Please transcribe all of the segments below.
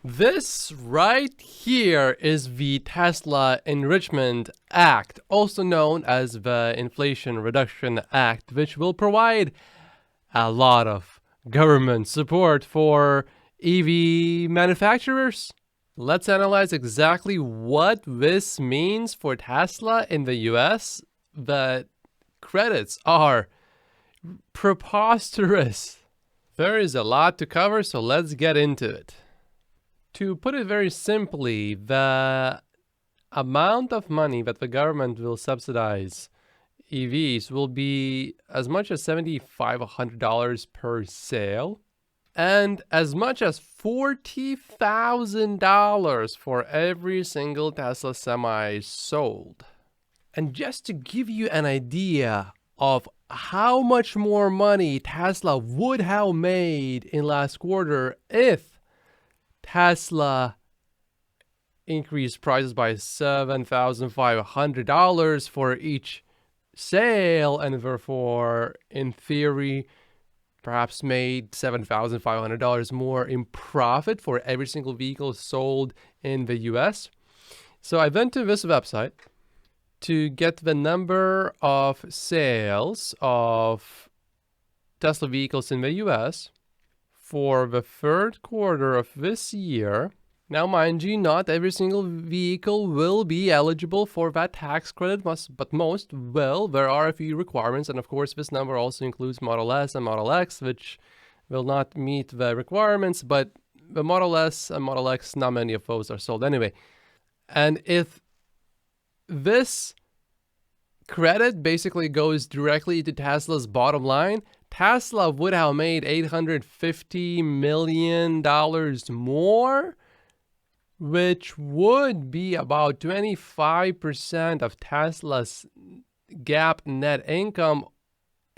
This right here is the Tesla Enrichment Act, also known as the Inflation Reduction Act, which will provide a lot of government support for EV manufacturers. Let's analyze exactly what this means for Tesla in the US. The credits are preposterous. There is a lot to cover, so let's get into it. To put it very simply, the amount of money that the government will subsidize EVs will be as much as $7,500 per sale and as much as $40,000 for every single Tesla Semi sold. And just to give you an idea of how much more money Tesla would have made in last quarter if Tesla increased prices by $7,500 for each sale, and therefore, in theory, perhaps made $7,500 more in profit for every single vehicle sold in the US. So I went to this website to get the number of sales of Tesla vehicles in the US for the third quarter of this year. Now, mind you, not every single vehicle will be eligible for that tax credit, but most will. There are a few requirements, and of course, this number also includes Model S and Model X, which will not meet the requirements, but the Model S and Model X, not many of those are sold anyway. And if this credit basically goes directly to Tesla's bottom line, Tesla would have made $850 million more, which would be about 25% of Tesla's GAAP net income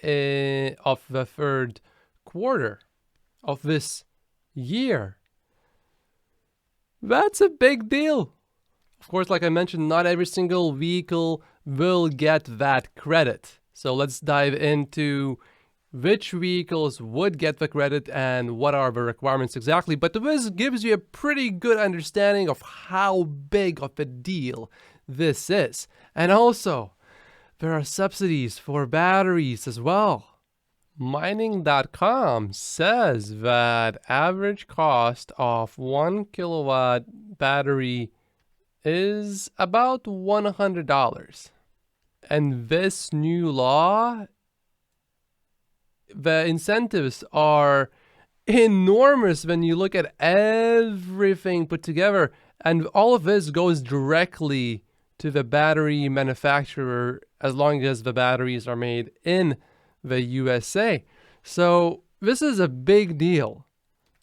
of the third quarter of this year. That's a big deal. Of course, like I mentioned, not every single vehicle will get that credit. So let's dive into which vehicles would get the credit and what are the requirements exactly. But this gives you a pretty good understanding of how big of a deal this is. And also, there are subsidies for batteries as well. Mining.com says that average cost of 1 kilowatt battery is about $100. And this new law, the incentives are enormous when you look at everything put together. And all of this goes directly to the battery manufacturer as long as the batteries are made in the USA. So this is a big deal.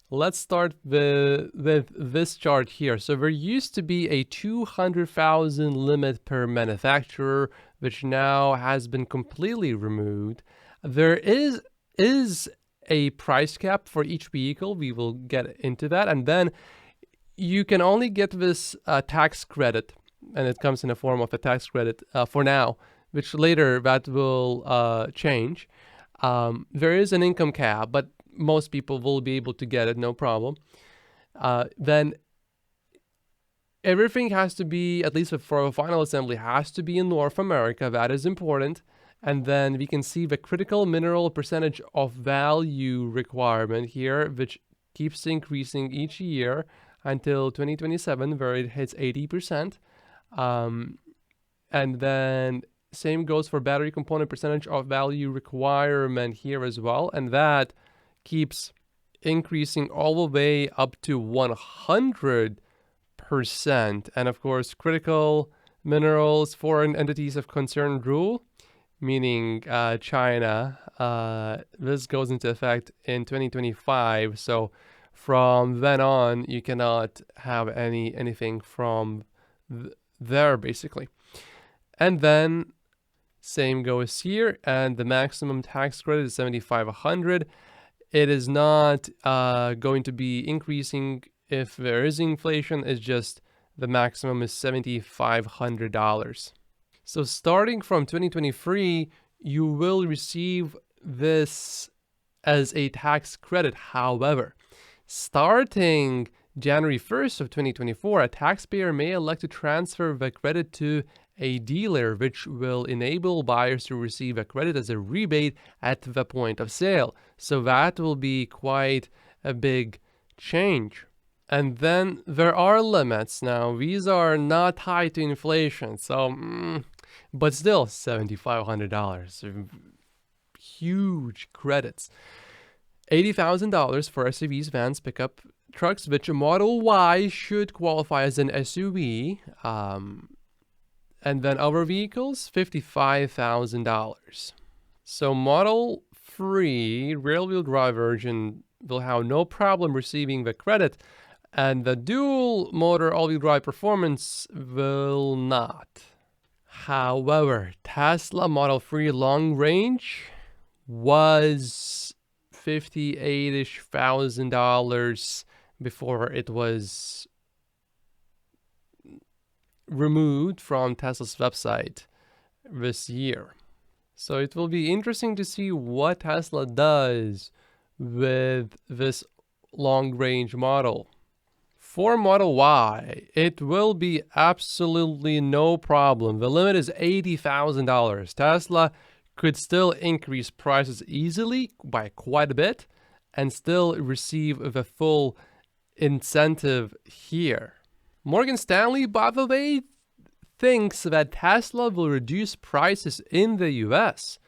Let's start with this chart here. So there used to be a 200,000 limit per manufacturer, which now has been completely removed. There is a price cap for each vehicle. We will get into that. And then you can only get this tax credit, and it comes in the form of a tax credit for now, which later that will change. There is an income cap, but most people will be able to get it, no problem. Then everything has to be, at least for a final assembly, has to be in North America. That is important. And then we can see the critical mineral percentage of value requirement here, which keeps increasing each year until 2027, where it hits 80%. And then same goes for battery component percentage of value requirement here as well. And that keeps increasing all the way up to 100%. And of course, critical minerals, foreign entities of concern rule, meaning China, this goes into effect in 2025. So from then on, you cannot have anything from there, basically. And then same goes here, and the maximum tax credit is $7,500. It is not going to be increasing if there is inflation. It's just the maximum is $7,500. So starting from 2023, you will receive this as a tax credit. However, starting January 1st of 2024, a taxpayer may elect to transfer the credit to a dealer, which will enable buyers to receive a credit as a rebate at the point of sale. So that will be quite a big change. And then there are limits. Now, these are not tied to inflation, so, but still, $7,500. Huge credits. $80,000 for SUVs, vans, pickup trucks, which Model Y should qualify as an SUV. And then other vehicles, $55,000. So Model 3 rear-wheel drive version will have no problem receiving the credit, and the dual motor all-wheel drive performance will not. However, Tesla Model 3 long range was $58,000-ish before it was removed from Tesla's website this year. So it will be interesting to see what Tesla does with this long-range model. For Model Y, it will be absolutely no problem. The limit is $80,000. Tesla could still increase prices easily by quite a bit and still receive the full incentive here. Morgan Stanley, by the way, thinks that Tesla will reduce prices in the US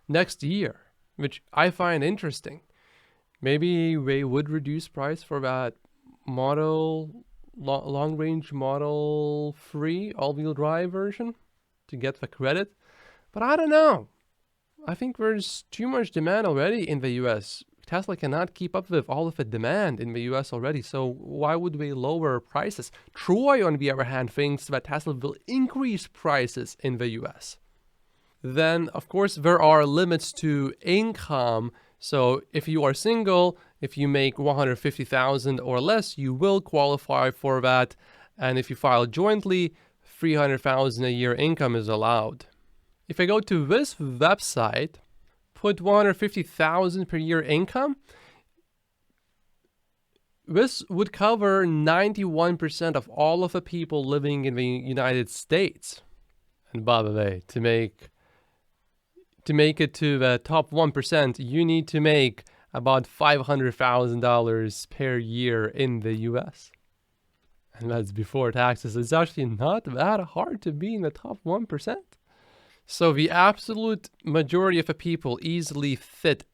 next year, which I find interesting. Maybe they would reduce price for that long-range Model 3 all-wheel drive version to get the credit, but I don't know. I think there's too much demand already in the US. Tesla cannot keep up with all of the demand in the US already, so why would they lower prices? Troy, on the other hand, thinks that Tesla will increase prices in the US. Then, of course, there are limits to income. So if you are single, if you make $150,000 or less, you will qualify for that. And if you file jointly, $300,000 a year income is allowed. If I go to this website, put $150,000 per year income, this would cover 91% of all of the people living in the United States. And by the way, to make it to the top 1%, you need to make about $500,000 per year in the US. And that's before taxes. It's actually not that hard to be in the top 1%. So the absolute majority of the people easily fit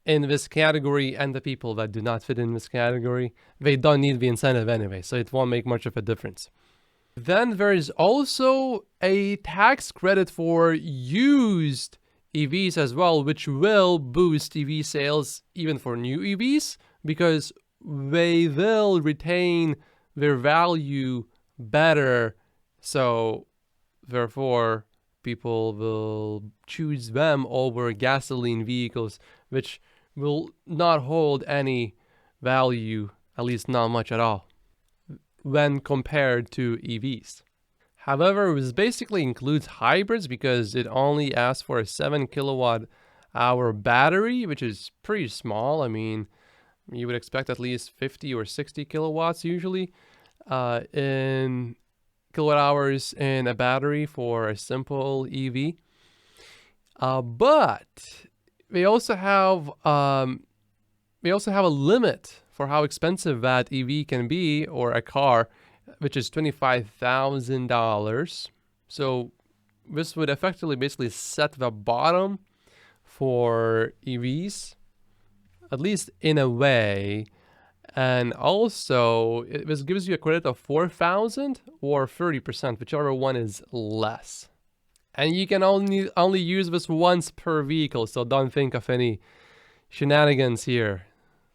in this category, and the people that do not fit in this category, they don't need the incentive anyway, so it won't make much of a difference. Then there is also a tax credit for used EVs as well, which will boost EV sales even for new EVs, because they will retain their value better. So therefore, people will choose them over gasoline vehicles, which will not hold any value, at least not much at all, when compared to EVs. However, this basically includes hybrids because it only asks for a 7 kilowatt hour battery, which is pretty small. I mean, you would expect at least 50 or 60 kilowatts usually in kilowatt hours in a battery for a simple EV. But they also have a limit for how expensive that EV can be, or a car, which is $25,000. So this would effectively basically set the bottom for EVs, at least in a way. And also, this gives you a credit of $4,000 or 30%, whichever one is less. And you can only use this once per vehicle, so don't think of any shenanigans here.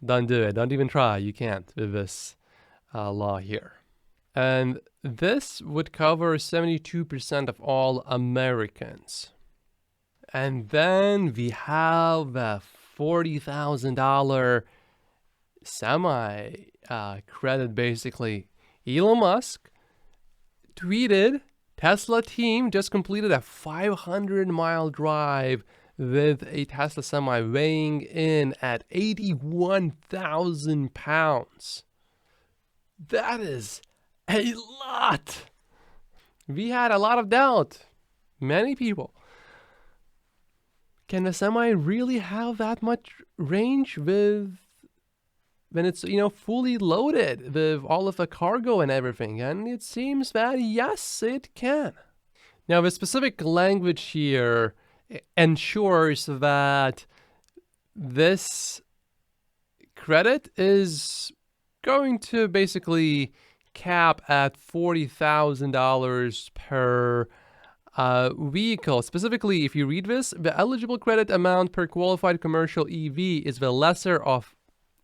Don't do it. Don't even try. You can't with this law here. And this would cover 72% of all Americans. And then we have a $40,000 semi credit, basically. Elon Musk tweeted, Tesla team just completed a 500-mile drive with a Tesla semi weighing in at 81,000 pounds. That is a lot. We had a lot of doubt. Many people. Can a semi really have that much range when it's, fully loaded with all of the cargo and everything? And it seems that yes, it can. Now, the specific language here ensures that this credit is going to basically cap at $40,000 per vehicle. Specifically, if you read this, the eligible credit amount per qualified commercial EV is the lesser of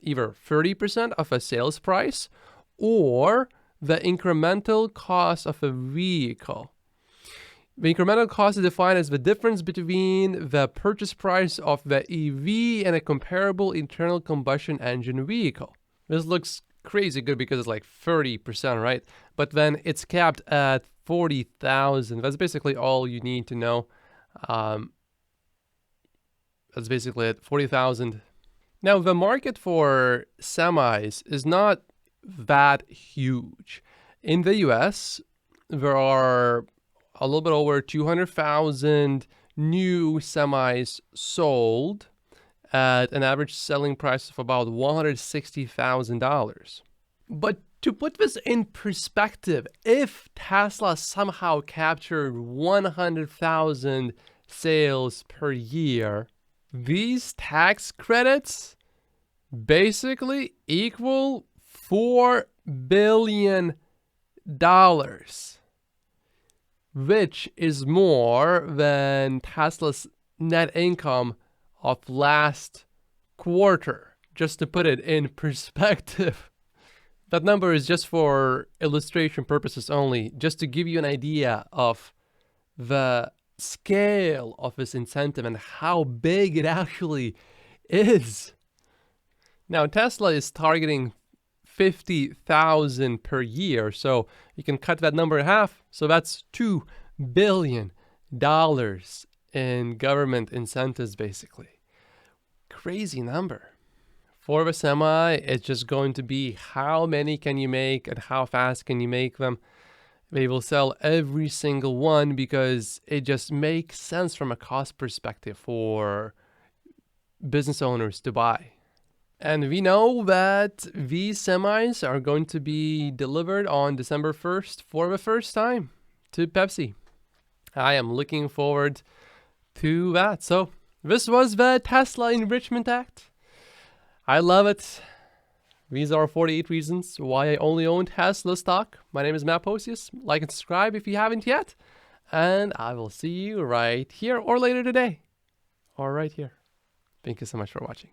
either 30% of a sales price or the incremental cost of a vehicle. The incremental cost is defined as the difference between the purchase price of the EV and a comparable internal combustion engine vehicle. This looks crazy good because it's like 30%, right? But then it's capped at 40,000. That's basically all you need to know. That's basically it, 40,000. Now, the market for semis is not that huge. In the US, there are a little bit over 200,000 new semis sold at an average selling price of about $160,000. But to put this in perspective, if Tesla somehow captured 100,000 sales per year, these tax credits basically equal $4 billion, which is more than Tesla's net income of last quarter, just to put it in perspective. That number is just for illustration purposes only, just to give you an idea of the scale of this incentive and how big it actually is. Now, Tesla is targeting 50,000 per year, so you can cut that number in half. So that's $2 billion in government incentives, basically. Crazy number. For the semi, it's just going to be how many can you make and how fast can you make them. They will sell every single one because it just makes sense from a cost perspective for business owners to buy. And we know that these semis are going to be delivered on December 1st for the first time to Pepsi. I am looking forward to that. So this was the Tesla Enrichment Act. I love it. These are 48 reasons why I only own Tesla stock. My name is Matt Posius. Like and subscribe if you haven't yet. And I will see you right here or later today. Or right here. Thank you so much for watching.